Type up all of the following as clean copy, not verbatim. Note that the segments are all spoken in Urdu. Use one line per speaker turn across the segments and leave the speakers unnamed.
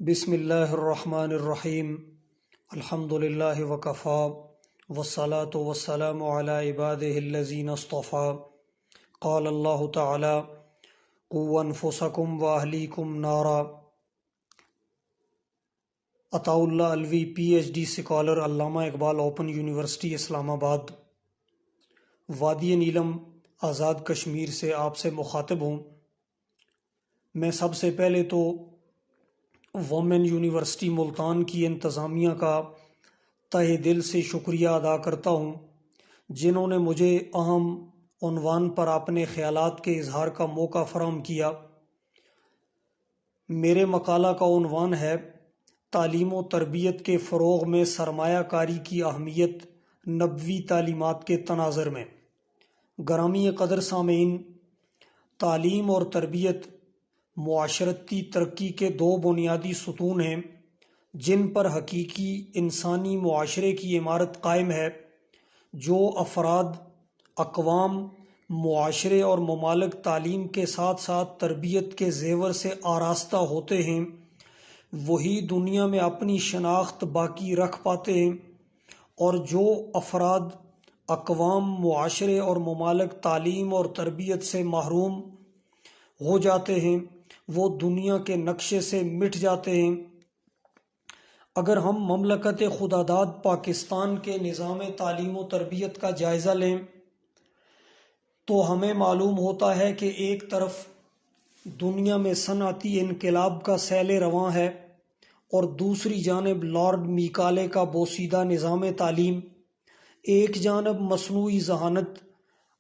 بسم اللہ الرحمن الرحیم الحمد للہ وکفا والصلاة والسلام علی عبادہ الذین اصطفا قال اللہ تعالی قوا انفسکم واہلیکم نارا۔ Ata Ullah Alvi P H D scholar, Allama Iqbal open university اسلام آباد، وادی نیلم، آزاد کشمیر سے آپ سے مخاطب ہوں۔ میں سب سے پہلے تو وومن یونیورسٹی ملتان کی انتظامیہ کا تہہ دل سے شکریہ ادا کرتا ہوں، جنہوں نے مجھے اہم عنوان پر اپنے خیالات کے اظہار کا موقع فراہم کیا۔ میرے مقالہ کا عنوان ہے تعلیم و تربیت کے فروغ میں سرمایہ کاری کی اہمیت نبوی تعلیمات کے تناظر میں۔ گرامی قدر سامعین، تعلیم اور تربیت معاشرتی ترقی کے دو بنیادی ستون ہیں جن پر حقیقی انسانی معاشرے کی عمارت قائم ہے۔ جو افراد، اقوام، معاشرے اور ممالک تعلیم کے ساتھ ساتھ تربیت کے زیور سے آراستہ ہوتے ہیں، وہی دنیا میں اپنی شناخت باقی رکھ پاتے ہیں، اور جو افراد، اقوام، معاشرے اور ممالک تعلیم اور تربیت سے محروم ہو جاتے ہیں، وہ دنیا کے نقشے سے مٹ جاتے ہیں۔ اگر ہم مملکت خداداد پاکستان کے نظام تعلیم و تربیت کا جائزہ لیں تو ہمیں معلوم ہوتا ہے کہ ایک طرف دنیا میں صنعتی انقلاب کا سیل رواں ہے، اور دوسری جانب لارڈ میکالے کا بوسیدہ نظام تعلیم۔ ایک جانب مصنوعی ذہانت،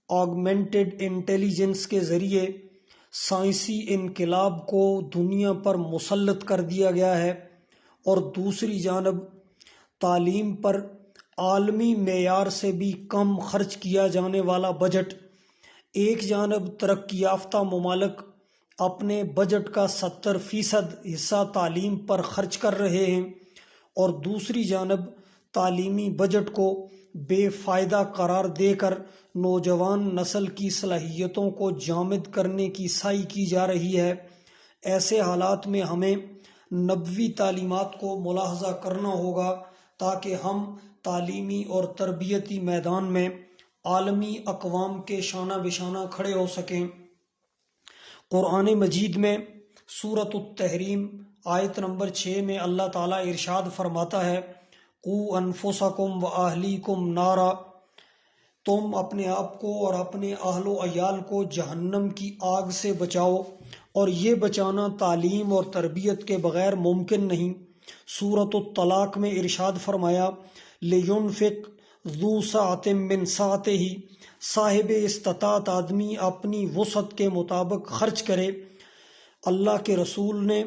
آگمنٹڈ انٹیلیجنس کے ذریعے سائنسی انقلاب کو دنیا پر مسلط کر دیا گیا ہے، اور دوسری جانب تعلیم پر عالمی معیار سے بھی کم خرچ کیا جانے والا بجٹ۔ ایک جانب ترقی یافتہ ممالک اپنے بجٹ کا 70% حصہ تعلیم پر خرچ کر رہے ہیں، اور دوسری جانب تعلیمی بجٹ کو بے فائدہ قرار دے کر نوجوان نسل کی صلاحیتوں کو جامد کرنے کی سعی کی جا رہی ہے۔ ایسے حالات میں ہمیں نبوی تعلیمات کو ملاحظہ کرنا ہوگا تاکہ ہم تعلیمی اور تربیتی میدان میں عالمی اقوام کے شانہ بشانہ کھڑے ہو سکیں۔ قرآن مجید میں سورۃ التحریم آیت نمبر 6 میں اللہ تعالیٰ ارشاد فرماتا ہے، قوا انفسکم واہلیکم نارا، تم اپنے آپ کو اور اپنے اہل و عیال کو جہنم کی آگ سے بچاؤ، اور یہ بچانا تعلیم اور تربیت کے بغیر ممکن نہیں۔ سورۃ الطلاق میں ارشاد فرمایا، لِيُنْفِقْ ذُو سَعْةٍ مِّن سَعْتِهِ، صاحب استطاعت آدمی اپنی وسعت کے مطابق خرچ کرے۔ اللہ کے رسول نے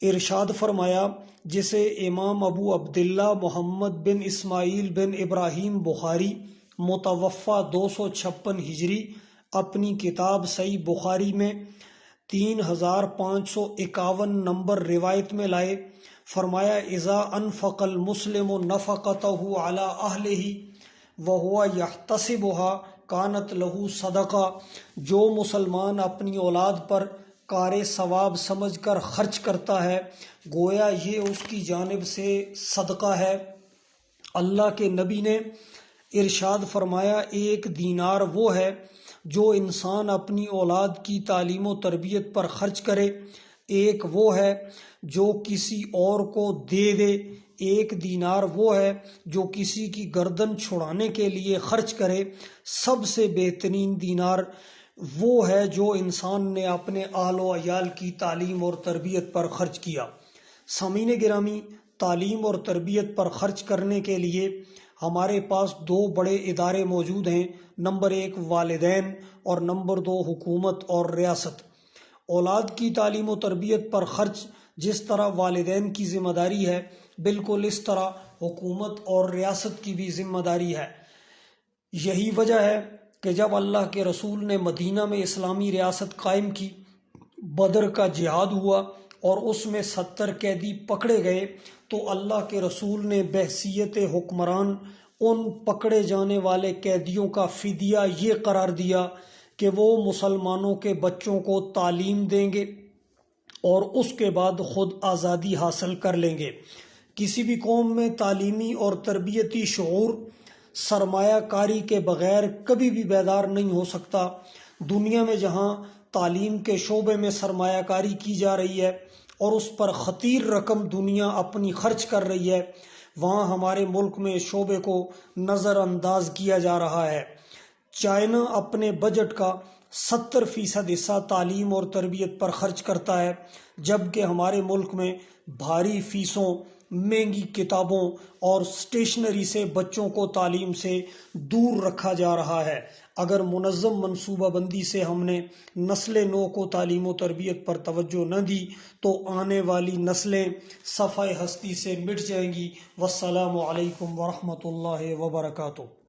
ارشاد فرمایا، جسے امام ابو عبداللہ محمد بن اسماعیل بن ابراہیم بخاری متوفہ 256 ہجری اپنی کتاب صحیح بخاری میں 3551 نمبر روایت میں لائے۔ فرمایا، اذا انفق المسلم نفقته على اہلہ وہو یحتسبها کانت لہ صدقہ۔ جو مسلمان اپنی اولاد پر کار ثواب سمجھ کر خرچ کرتا ہے، گویا یہ اس کی جانب سے صدقہ ہے۔ اللہ کے نبی نے ارشاد فرمایا، ایک دینار وہ ہے جو انسان اپنی اولاد کی تعلیم و تربیت پر خرچ کرے، ایک وہ ہے جو کسی اور کو دے دے، ایک دینار وہ ہے جو کسی کی گردن چھڑانے کے لیے خرچ کرے، سب سے بہترین دینار وہ ہے جو انسان نے اپنے اہل و عیال کی تعلیم اور تربیت پر خرچ کیا۔ سامعین گرامی، تعلیم اور تربیت پر خرچ کرنے کے لیے ہمارے پاس دو بڑے ادارے موجود ہیں، نمبر 1 والدین اور نمبر 2 حکومت اور ریاست۔ اولاد کی تعلیم و تربیت پر خرچ جس طرح والدین کی ذمہ داری ہے، بالکل اس طرح حکومت اور ریاست کی بھی ذمہ داری ہے۔ یہی وجہ ہے کہ جب اللہ کے رسول نے مدینہ میں اسلامی ریاست قائم کی، بدر کا جہاد ہوا اور اس میں 70 قیدی پکڑے گئے، تو اللہ کے رسول نے بحیثیت حکمران ان پکڑے جانے والے قیدیوں کا فدیہ یہ قرار دیا کہ وہ مسلمانوں کے بچوں کو تعلیم دیں گے، اور اس کے بعد خود آزادی حاصل کر لیں گے۔ کسی بھی قوم میں تعلیمی اور تربیتی شعور سرمایہ کاری کے بغیر کبھی بھی بیدار نہیں ہو سکتا۔ دنیا میں جہاں تعلیم کے شعبے میں سرمایہ کاری کی جا رہی ہے اور اس پر خطیر رقم دنیا اپنی خرچ کر رہی ہے، وہاں ہمارے ملک میں اس شعبے کو نظر انداز کیا جا رہا ہے۔ چائنا اپنے بجٹ کا 70% حصہ تعلیم اور تربیت پر خرچ کرتا ہے، جبکہ ہمارے ملک میں بھاری فیسوں، مہنگی کتابوں اور اسٹیشنری سے بچوں کو تعلیم سے دور رکھا جا رہا ہے۔ اگر منظم منصوبہ بندی سے ہم نے نسل نو کو تعلیم و تربیت پر توجہ نہ دی تو آنے والی نسلیں صفحہ ہستی سے مٹ جائیں گی۔ والسلام علیکم ورحمۃ اللہ وبرکاتہ۔